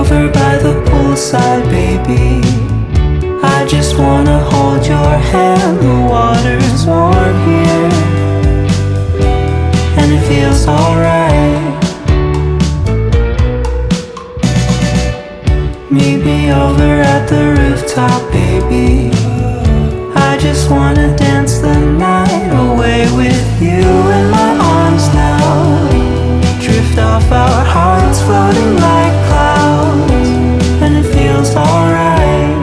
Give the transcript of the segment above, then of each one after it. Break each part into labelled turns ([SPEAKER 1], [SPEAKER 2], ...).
[SPEAKER 1] over by the poolside, baby. I just wanna hold your hand. The water's warm here, and it feels alright. Meet me over at the rooftop, baby. I just wanna dance the night away with you in my arms now. Drift off our hearts floating like clouds, and it feels alright.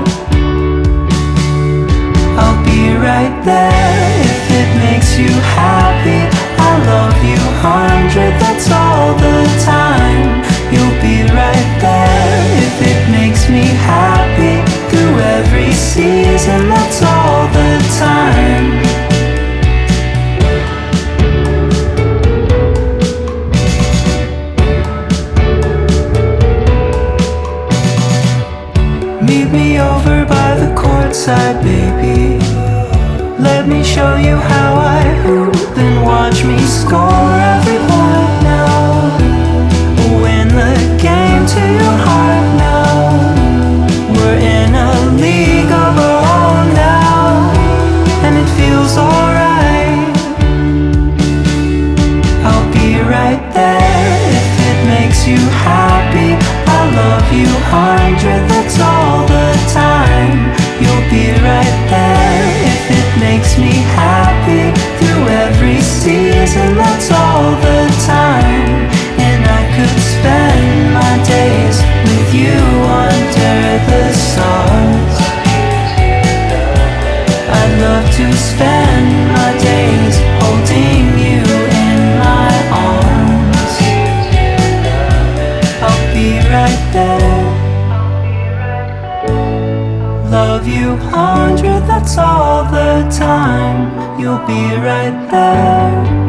[SPEAKER 1] I'll be right there if it makes you happy. I love you 100, that's all the time. You'll be right there if it makes me happy. Through every season, that's all the time. Meet me over by the courtside, baby. Let me show you how I hoop and watch me score every point now. Win the game to your heart now. We're in a league of our own now, and it feels alright. I'll be right there if it makes you happy. I love you 100, that's all the time. You'll be right there if it makes me happy. Through every season, that's all the time. And I could spend my days with you under the stars. I'd love to spend my days holding you in my arms. I'll be right there. Love you 100, that's all the time. You'll be right there.